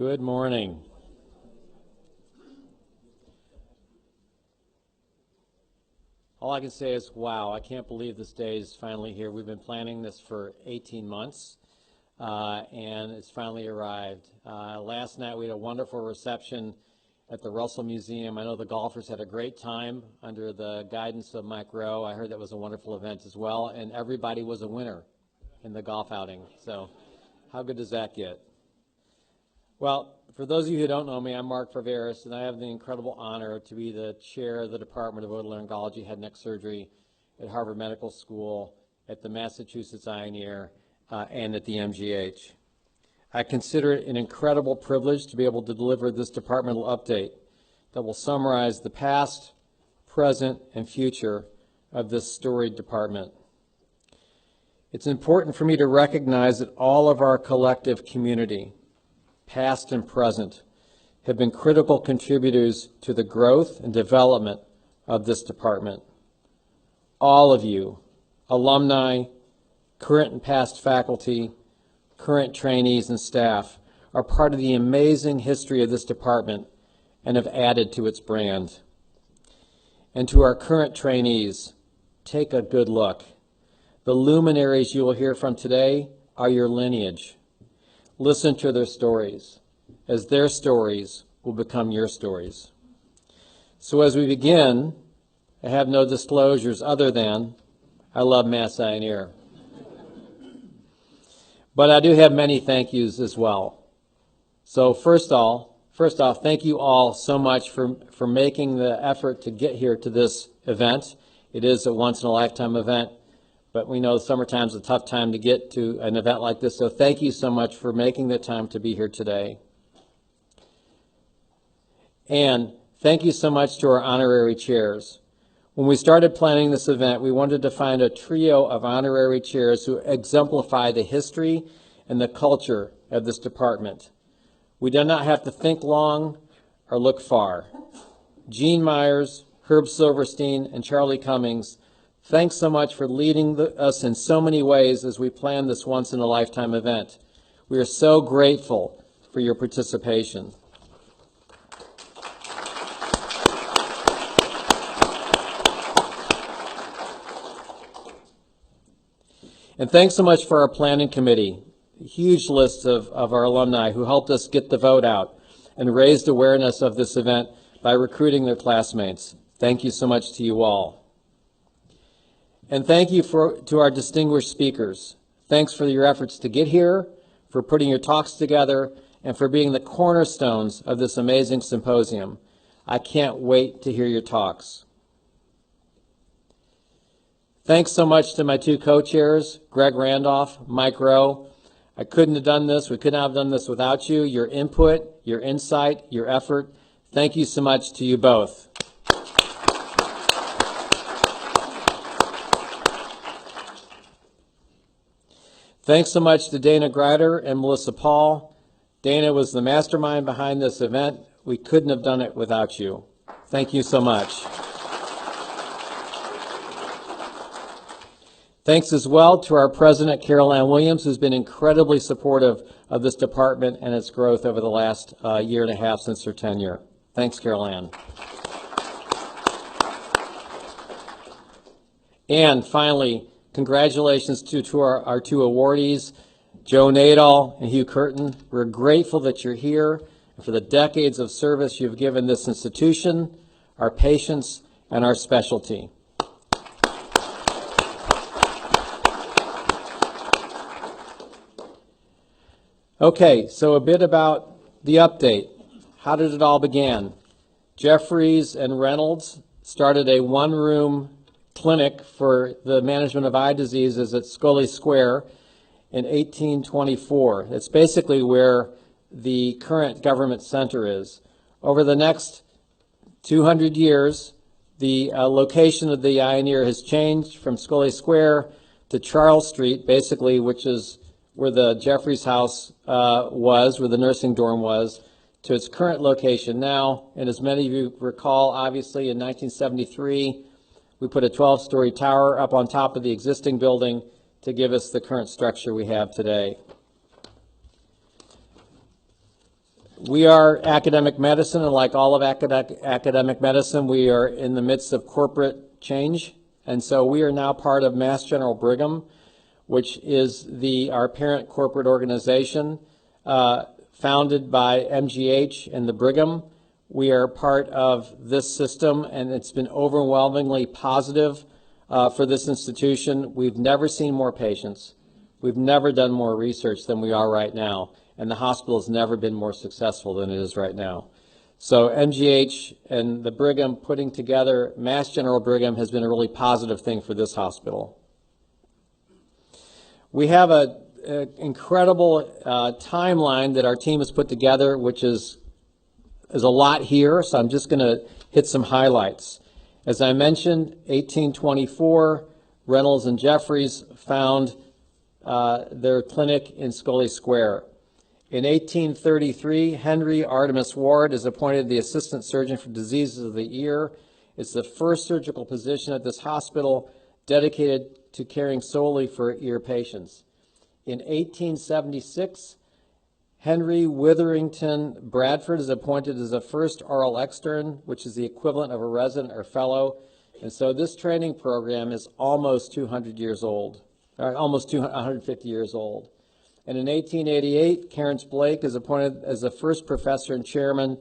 Good morning. All I can say is, wow, I can't believe this day is finally here. We've been planning this for 18 months, and it's finally arrived. Last night we had a wonderful reception at the Russell Museum. I know the golfers had a great time under the guidance of Mike Rowe. I heard that was a wonderful event as well, and everybody was a winner in the golf outing. So how good does that get? Well, for those of you who don't know me, I'm Mark Varvares, and I have the incredible honor to be the chair of the Department of Otolaryngology, Head and Neck Surgery at Harvard Medical School, at the Massachusetts Eye and Ear, and at the MGH. I consider it an incredible privilege to be able to deliver this departmental update that will summarize the past, present, and future of this storied department. It's important for me to recognize that all of our collective community, past and present, have been critical contributors to the growth and development of this department. All of you, alumni, current and past faculty, current trainees and staff, are part of the amazing history of this department and have added to its brand. And to our current trainees, take a good look. The luminaries you will hear from today are your lineage. Listen to their stories, as their stories will become your stories. So as we begin, I have no disclosures other than I love Mass Eye and Ear. But I do have many thank yous as well. So first off, thank you all so much for making the effort to get here to this event. It is a once-in-a-lifetime event. But we know summertime's a tough time to get to an event like this, so thank you so much for making the time to be here today. And thank you so much to our honorary chairs. When we started planning this event, we wanted to find a trio of honorary chairs who exemplify the history and the culture of this department. We did not have to think long or look far. Gene Myers, Herb Silverstein, and Charlie Cummings, thanks so much for leading us in so many ways as we plan this once-in-a-lifetime event. We are so grateful for your participation. And thanks so much for our planning committee, a huge list of our alumni who helped us get the vote out and raised awareness of this event by recruiting their classmates. Thank you so much to you all. And thank you to our distinguished speakers. Thanks for your efforts to get here, for putting your talks together, and for being the cornerstones of this amazing symposium. I can't wait to hear your talks. Thanks so much to my two co-chairs, Greg Randolph, Mike Rowe. I couldn't have done this, we could not have done this without you, your input, your insight, your effort. Thank you so much to you both. Thanks so much to Dana Greider and Melissa Paul. Dana was the mastermind behind this event. We couldn't have done it without you. Thank you so much. Thanks as well to our president, Carol Ann Williams, who's been incredibly supportive of this department and its growth over the last year and a half since her tenure. Thanks, Carol Ann. And finally, congratulations to our two awardees, Joe Nadal and Hugh Curtin. We're grateful that you're here and for the decades of service you've given this institution, our patients, and our specialty. Okay, so a bit about the update. How did it all begin? Jeffries and Reynolds started a one-room clinic for the management of eye diseases at Scully Square in 1824. It's basically where the current government center is. Over the next 200 years, the location of the Eye and Ear has changed from Scully Square to Charles Street, basically, which is where the Jeffries house was, where the nursing dorm was, to its current location now. And as many of you recall, obviously in 1973, we put a 12-story tower up on top of the existing building to give us the current structure we have today. We are academic medicine, and like all of academic medicine, we are in the midst of corporate change. And so we are now part of Mass General Brigham, which is our parent corporate organization, founded by MGH and the Brigham. We are part of this system, and it's been overwhelmingly positive for this institution. We've never seen more patients. We've never done more research than we are right now, and the hospital has never been more successful than it is right now. So MGH and the Brigham putting together Mass General Brigham has been a really positive thing for this hospital. We have an incredible timeline that our team has put together, which is a lot here, so I'm just going to hit some highlights. As I mentioned, 1824, Reynolds and Jeffries found their clinic in Scully Square. In 1833, Henry Artemus Ward is appointed the Assistant Surgeon for Diseases of the Ear. It's the first surgical position at this hospital dedicated to caring solely for ear patients. In 1876, Henry Witherington Bradford is appointed as the first oral extern, which is the equivalent of a resident or fellow. And so this training program is almost 200 years old, or almost 150 years old. And in 1888, Clarence Blake is appointed as the first professor and chairman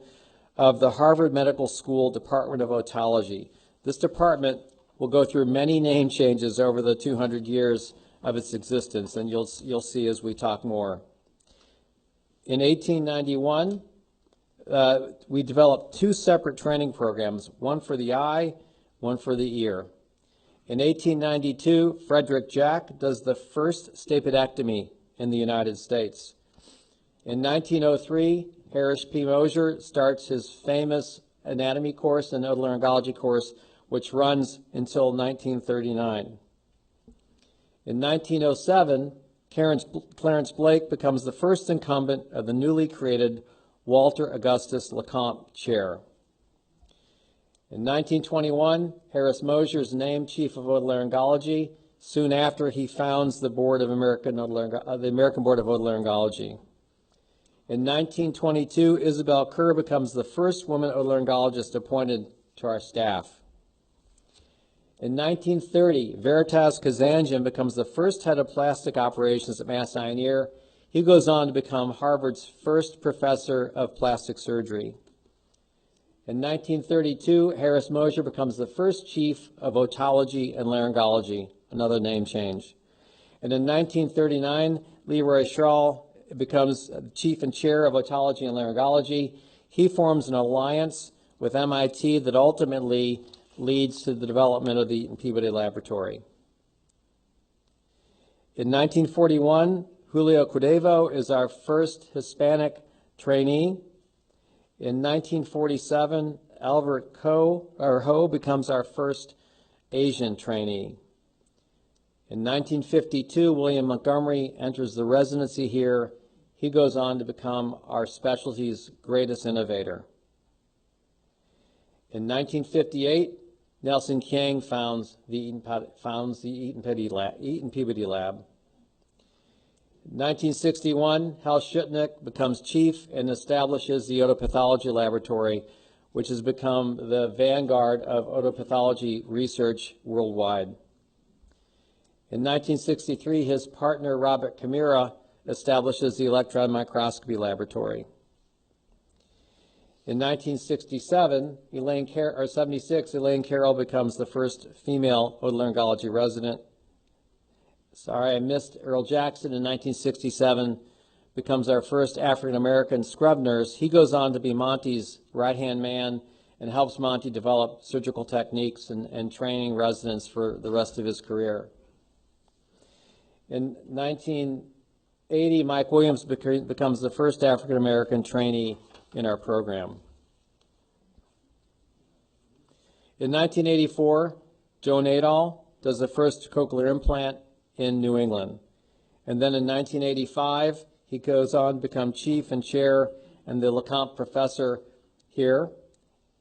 of the Harvard Medical School Department of Otology. This department will go through many name changes over the 200 years of its existence, and you'll see as we talk more. In 1891, we developed two separate training programs, one for the eye, one for the ear. In 1892, Frederick Jack does the first stapedectomy in the United States. In 1903, Harris P. Mosier starts his famous anatomy course and otolaryngology course, which runs until 1939. In 1907, Clarence Blake becomes the first incumbent of the newly created Walter Augustus Lecomte Chair. In 1921, Harris Mosier is named Chief of Otolaryngology. Soon after, he founds the American Board of Otolaryngology. In 1922, Isabel Kerr becomes the first woman otolaryngologist appointed to our staff. In 1930, Veritas Kazanjian becomes the first head of plastic operations at Mass Eye and Ear. He goes on to become Harvard's first professor of plastic surgery. In 1932, Harris Mosier becomes the first chief of otology and laryngology, another name change. And in 1939, Leroy Schall becomes chief and chair of otology and laryngology. He forms an alliance with MIT that ultimately leads to the development of the Eaton Peabody Laboratory. In 1941, Julio Cudevo is our first Hispanic trainee. In 1947, Albert Ho becomes our first Asian trainee. In 1952, William Montgomery enters the residency here. He goes on to become our specialty's greatest innovator. In 1958, Nelson King founds the Eaton Peabody Lab. In 1961, Hal Schutnick becomes chief and establishes the otopathology laboratory, which has become the vanguard of otopathology research worldwide. In 1963, his partner Robert Camira establishes the electron microscopy laboratory. In 1976, Elaine Carroll becomes the first female otolaryngology resident. Sorry, I missed Earl Jackson. In 1967, becomes our first African-American scrub nurse. He goes on to be Monty's right-hand man and helps Monty develop surgical techniques and training residents for the rest of his career. In 1980, Mike Williams becomes the first African-American trainee in our program. In 1984, Joe Nadal does the first cochlear implant in New England. And then in 1985, he goes on to become chief and chair and the Lecomte professor here.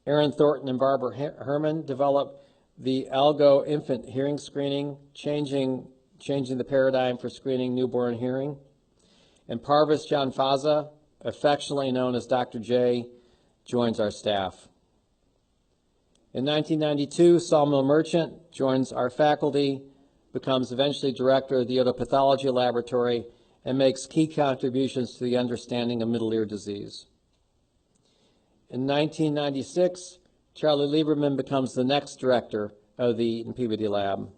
Aaron Thornton and Barbara Herman develop the Algo infant hearing screening, changing the paradigm for screening newborn hearing. And Parvis Janfaza affectionately known as Dr. J, joins our staff. In 1992, Sawmill Merchant joins our faculty, becomes eventually director of the otopathology laboratory, and makes key contributions to the understanding of middle ear disease. In 1996, Charlie Lieberman becomes the next director of the Eaton Peabody Lab.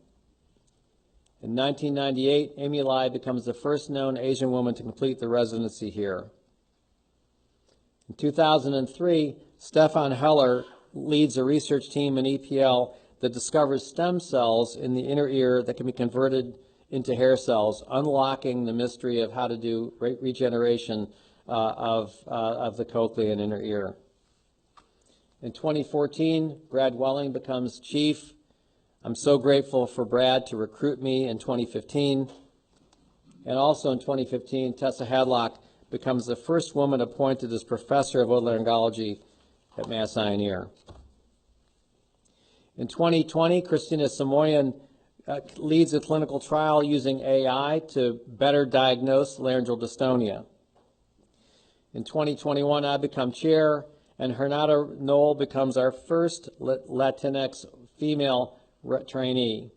In 1998, Amy Lai becomes the first known Asian woman to complete the residency here. In 2003, Stefan Heller leads a research team in EPL that discovers stem cells in the inner ear that can be converted into hair cells, unlocking the mystery of how to do regeneration of the cochlea and inner ear. In 2014, Brad Welling becomes chief. I'm so grateful for Brad to recruit me in 2015. And also in 2015, Tessa Hadlock becomes the first woman appointed as professor of otolaryngology at Mass Eye and Ear. In 2020, Christina Samoyan leads a clinical trial using AI to better diagnose laryngeal dystonia. In 2021, I become chair, and Hernata Knoll becomes our first Latinx female trainee.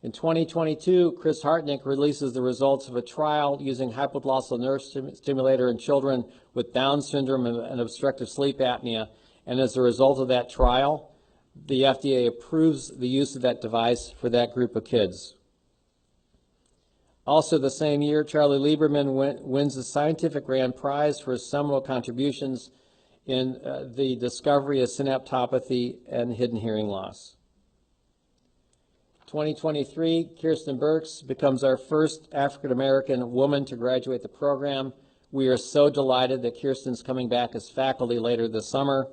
In 2022, Chris Hartnick releases the results of a trial using hypoglossal nerve stimulator in children with Down syndrome and obstructive sleep apnea, and as a result of that trial, the FDA approves the use of that device for that group of kids. Also the same year, Charlie Lieberman wins the Scientific Grand Prize for his seminal contributions in the discovery of synaptopathy and hidden hearing loss. 2023, Kirsten Burks becomes our first African-American woman to graduate the program. We are so delighted that Kirsten's coming back as faculty later this summer.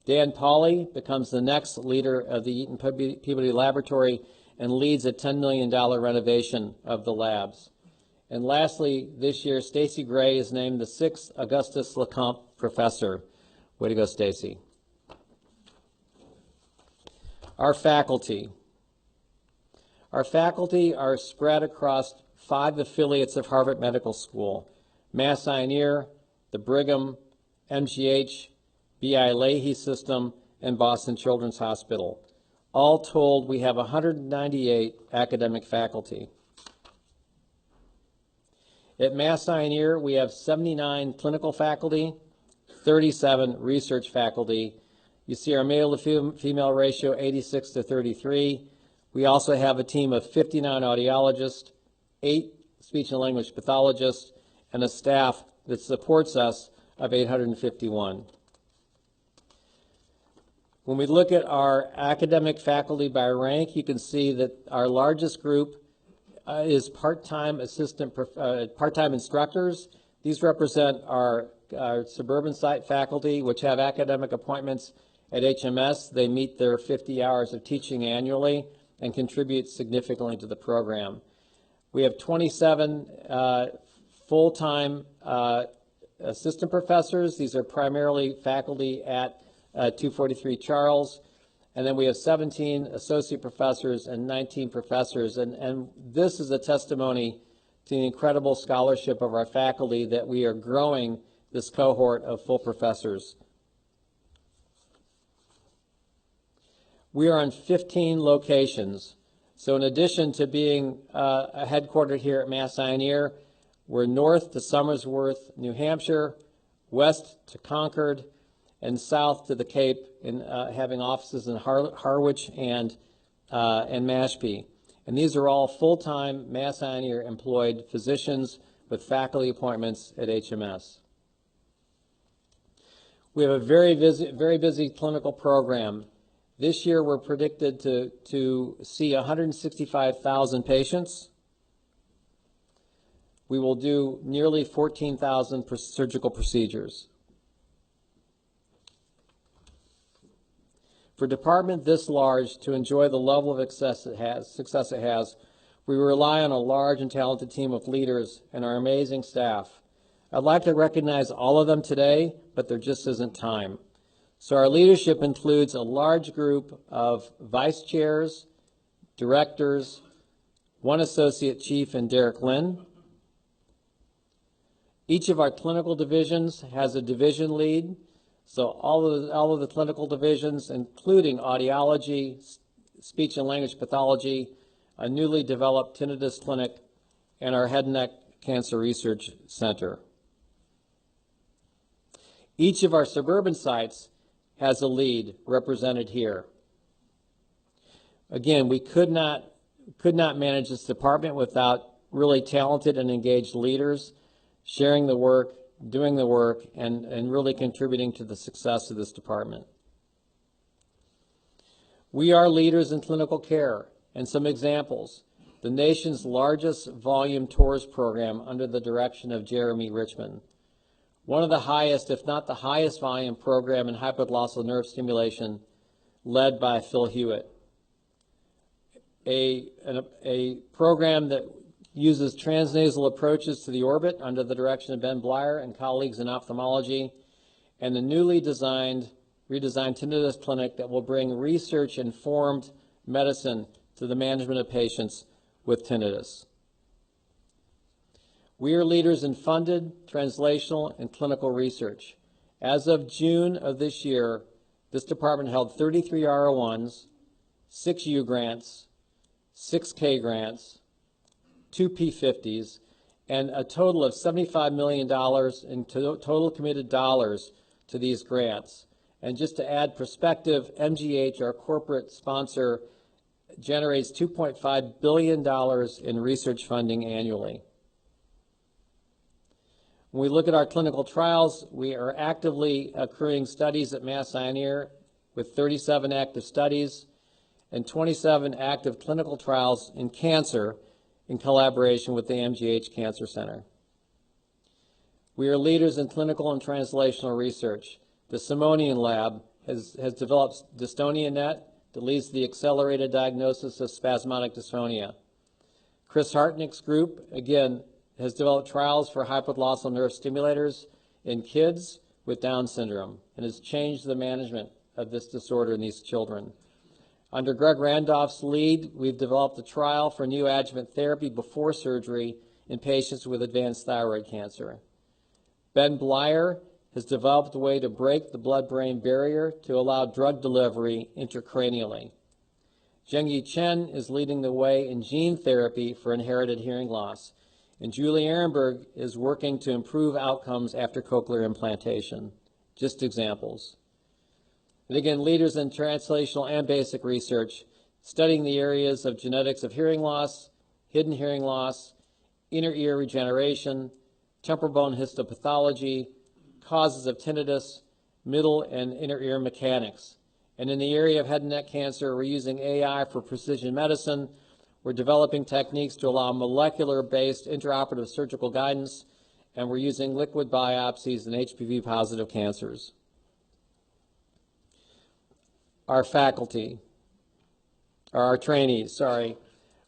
Dan Pauly becomes the next leader of the Eaton Peabody Laboratory and leads a $10 million renovation of the labs. And lastly, this year, Stacy Gray is named the 6th Augustus LeCompte Professor. Way to go, Stacy. Our faculty. Our faculty are spread across 5 affiliates of Harvard Medical School: Mass Eye and Ear, the Brigham, MGH, B.I. Lahey System, and Boston Children's Hospital. All told, we have 198 academic faculty. At Mass Eye and Ear, we have 79 clinical faculty, 37 research faculty. You see our male to female ratio 86 to 33. We also have a team of 59 audiologists, 8 speech and language pathologists, and a staff that supports us of 851. When we look at our academic faculty by rank, you can see that our largest group is part-time instructors. These represent our suburban site faculty, which have academic appointments at HMS. They meet their 50 hours of teaching annually and contribute significantly to the program. We have 27 full-time assistant professors. These are primarily faculty at 243 Charles. And then we have 17 associate professors and 19 professors. And this is a testimony to the incredible scholarship of our faculty that we are growing this cohort of full professors. We are in 15 locations. So in addition to being headquartered here at Mass Eye and Ear, we're north to Somersworth, New Hampshire, west to Concord, and south to the Cape, in having offices in Harwich and Mashpee. And these are all full-time Mass Eye and Ear employed physicians with faculty appointments at HMS. We have a very busy clinical program. This year we're predicted to see 165,000 patients. We will do nearly 14,000 surgical procedures. For a department this large to enjoy the level of success it has, we rely on a large and talented team of leaders and our amazing staff. I'd like to recognize all of them today, but there just isn't time. So our leadership includes a large group of vice chairs, directors, one associate chief and Derek Lynn, Each of our clinical divisions has a division lead. So all of the clinical divisions, including audiology, speech and language pathology, a newly developed tinnitus clinic, and our head and neck cancer research center. Each of our suburban sites has a lead represented here. Again, we could not manage this department without really talented and engaged leaders sharing the work, doing the work, and really contributing to the success of this department. We are leaders in clinical care, and some examples. The nation's largest volume tours program under the direction of Jeremy Richmond. One of the highest, if not the highest volume program in hypoglossal nerve stimulation led by Phil Hewitt. A program that uses transnasal approaches to the orbit under the direction of Ben Blyer and colleagues in ophthalmology, and the newly redesigned tinnitus clinic that will bring research-informed medicine to the management of patients with tinnitus. We are leaders in funded, translational, and clinical research. As of June of this year, this department held 33 R01s, 6 U grants, 6 K grants, 2 P50s, and a total of $75 million in total committed dollars to these grants. And just to add perspective, MGH, our corporate sponsor, generates $2.5 billion in research funding annually. When we look at our clinical trials, we are actively accruing studies at Mass Eye and Ear with 37 active studies and 27 active clinical trials in cancer in collaboration with the MGH Cancer Center. We are leaders in clinical and translational research. The Simonian Lab has developed DystoniaNet that leads to the accelerated diagnosis of spasmodic dysphonia. Chris Hartnick's group, again, has developed trials for hypoglossal nerve stimulators in kids with Down syndrome and has changed the management of this disorder in these children. Under Greg Randolph's lead, we've developed a trial for neoadjuvant therapy before surgery in patients with advanced thyroid cancer. Ben Blyer has developed a way to break the blood-brain barrier to allow drug delivery intracranially. Zhengyi Chen is leading the way in gene therapy for inherited hearing loss. And Julie Ehrenberg is working to improve outcomes after cochlear implantation. Just examples. And again, leaders in translational and basic research, studying the areas of genetics of hearing loss, hidden hearing loss, inner ear regeneration, temporal bone histopathology, causes of tinnitus, middle and inner ear mechanics. And in the area of head and neck cancer, we're using AI for precision medicine. We're developing techniques to allow molecular-based intraoperative surgical guidance, and we're using liquid biopsies in HPV-positive cancers. Our faculty, or our trainees,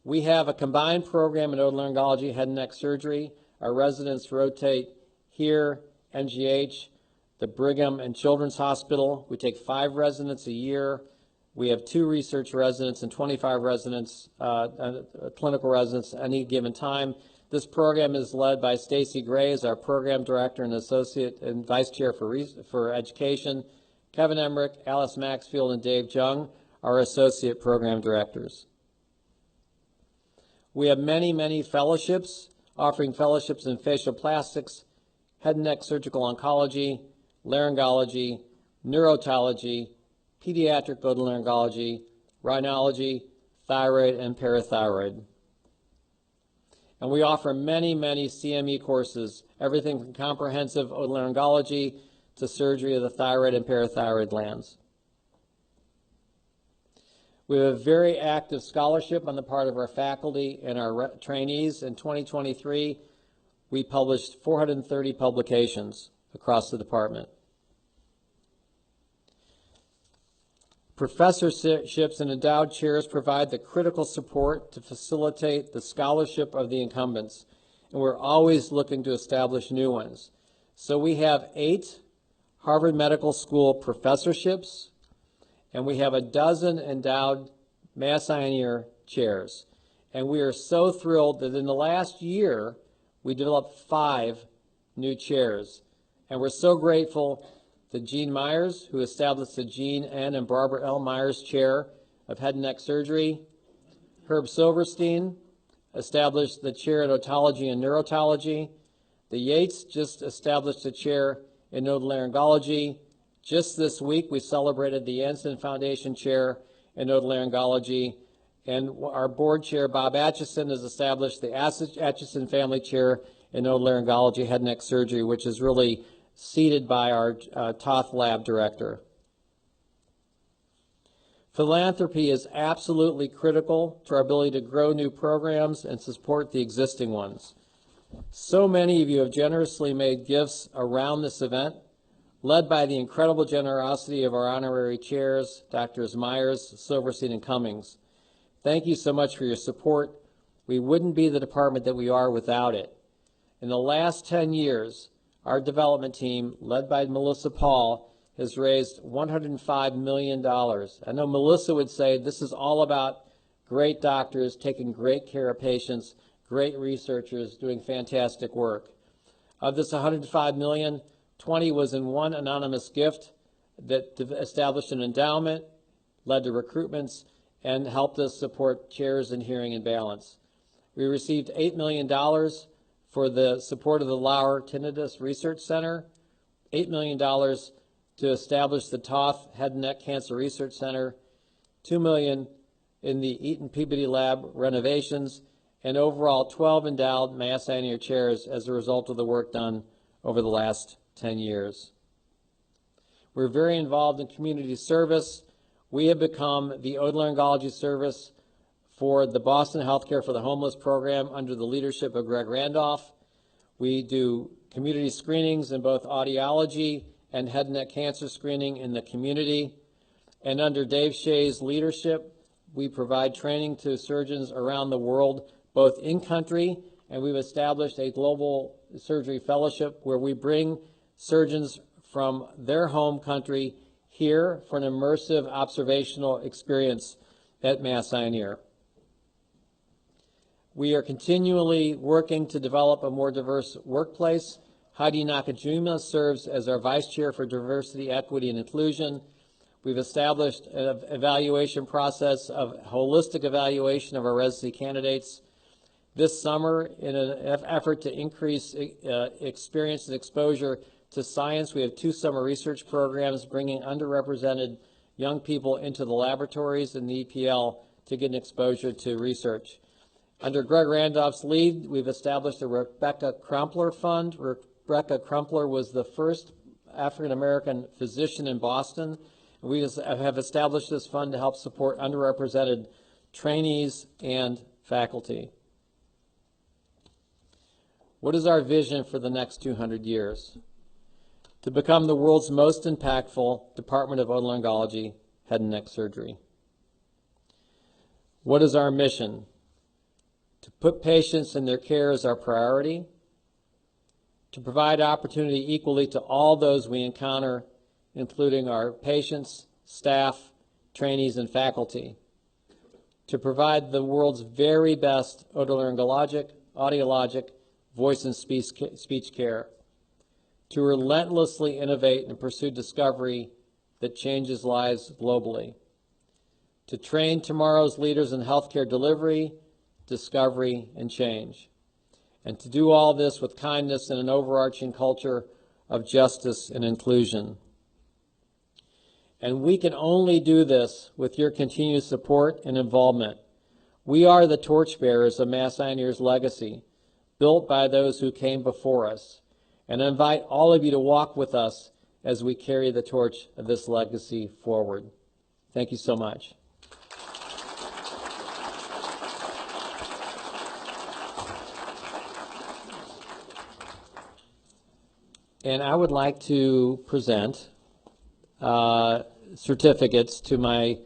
we have a combined program in otolaryngology, head and neck surgery. Our residents rotate here, MGH, the Brigham and Children's Hospital. We take 5 residents a year. We have 2 research residents and 25 residents, clinical residents at any given time. This program is led by Stacy Gray as our program director and associate and vice chair for education. Kevin Emmerich, Alice Maxfield, and Dave Jung are associate program directors. We have many, many fellowships, offering fellowships in facial plastics, head and neck surgical oncology, laryngology, neurotology, pediatric otolaryngology, rhinology, thyroid, and parathyroid. And we offer many, many CME courses, everything from comprehensive otolaryngology to surgery of the thyroid and parathyroid glands. We have a very active scholarship on the part of our faculty and our trainees. In 2023, we published 430 publications across the department. Professorships and endowed chairs provide the critical support to facilitate the scholarship of the incumbents, and we're always looking to establish new ones. So we have 8 Harvard Medical School professorships, and we have a dozen endowed Mass Eye and Ear chairs. And we are so thrilled that in the last year, we developed 5 new chairs. And we're so grateful to Gene Myers, who established the Gene N. and Barbara L. Myers Chair of Head and Neck Surgery. Herb Silverstein established the chair in otology and neurotology. The Yates just established a chair in otolaryngology. Just this week, we celebrated the Anson Foundation chair in otolaryngology. And our board chair, Bob Atchison, has established the Atchison Family Chair in otolaryngology, head and neck surgery, which is really seated by our Toth Lab director. Philanthropy is absolutely critical to our ability to grow new programs and support the existing ones. So many of you have generously made gifts around this event, led by the incredible generosity of our honorary chairs, Drs. Myers, Silverstein, and Cummings. Thank you so much for your support. We wouldn't be the department that we are without it. In the last 10 years, our development team, led by Melissa Paul, has raised $105 million. I know Melissa would say this is all about great doctors taking great care of patients, great researchers doing fantastic work. Of this $105 million, 20 was in one anonymous gift that established an endowment, led to recruitments, and helped us support chairs in hearing and balance. We received $8 million for the support of the Lauer Tinnitus Research Center, $8 million to establish the Toth Head and Neck Cancer Research Center, $2 million in the Eaton Peabody Lab renovations, and overall 12 endowed Mass Eye and Ear chairs as a result of the work done over the last 10 years. We're very involved in community service. We have become the otolaryngology service for the Boston Healthcare for the Homeless program under the leadership of Greg Randolph. We do community screenings in both audiology and head and neck cancer screening in the community. And under Dave Shea's leadership, we provide training to surgeons around the world, both in country, and we've established a global surgery fellowship where we bring surgeons from their home country here for an immersive observational experience at Mass Eye and Ear. We are continually working to develop a more diverse workplace. Heidi Nakajima serves as our Vice Chair for Diversity, Equity, and Inclusion. We've established an evaluation process of holistic evaluation of our residency candidates. This summer, in an effort to increase experience and exposure to science, we have 2 summer research programs bringing underrepresented young people into the laboratories in the EPL to get an exposure to research. Under Greg Randolph's lead, we've established a Rebecca Crumpler Fund. Rebecca Crumpler was the first African-American physician in Boston. We have established this fund to help support underrepresented trainees and faculty. What is our vision for the next 200 years? To become the world's most impactful Department of Otolaryngology, Head and Neck Surgery. What is our mission? To put patients and their care as our priority, to provide opportunity equally to all those we encounter, including our patients, staff, trainees, and faculty, to provide the world's very best otolaryngologic, audiologic, voice and speech care, to relentlessly innovate and pursue discovery that changes lives globally, to train tomorrow's leaders in healthcare delivery, discovery, and change, and to do all this with kindness and an overarching culture of justice and inclusion. And we can only do this with your continued support and involvement. We are the torchbearers of Mass Eye and Ear's legacy, built by those who came before us. And I invite all of you to walk with us as we carry the torch of this legacy forward. Thank you so much. And I would like to present certificates to my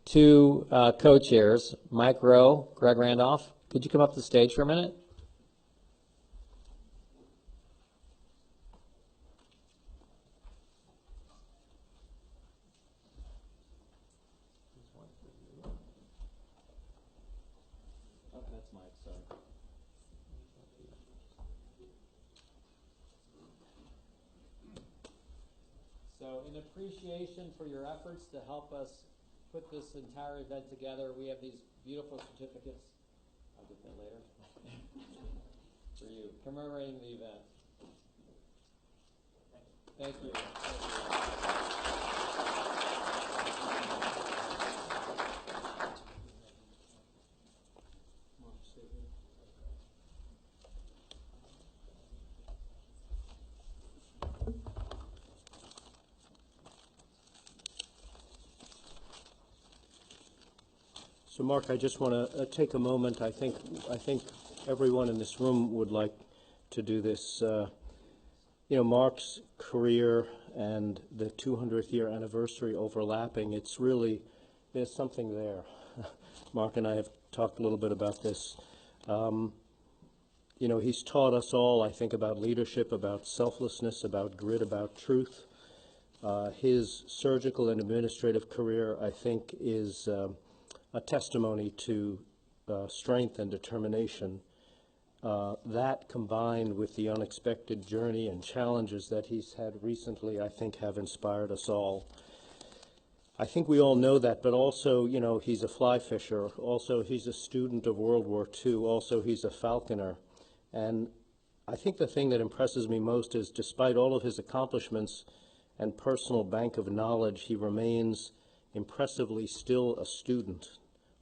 2 co-chairs, Mike Rowe, Greg Randolph. Could you come up to the stage for a minute? So in appreciation for your efforts to help us put this entire event together, we have these beautiful certificates. I'll get that later. For you, commemorating the event. Thank you. So, Mark, I just want to take a moment. I think everyone in this room would like to do this. Mark's career and the 200th year anniversary overlapping. It's really, there's something there. Mark and I have talked a little bit about this. He's taught us all, I think, about leadership, about selflessness, about grit, about truth. His surgical and administrative career, I think, is a testimony to strength and determination. That combined with the unexpected journey and challenges that he's had recently, I think, have inspired us all. I think we all know that, but also, he's a fly fisher. Also, he's a student of World War II. Also, he's a falconer. And I think the thing that impresses me most is, despite all of his accomplishments and personal bank of knowledge, he remains impressively still a student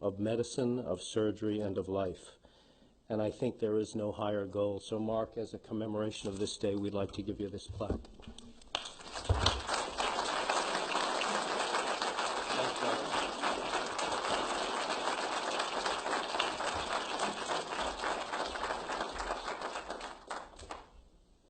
of medicine, of surgery, and of life. And I think there is no higher goal. So, Mark, as a commemoration of this day, we'd like to give you this plaque.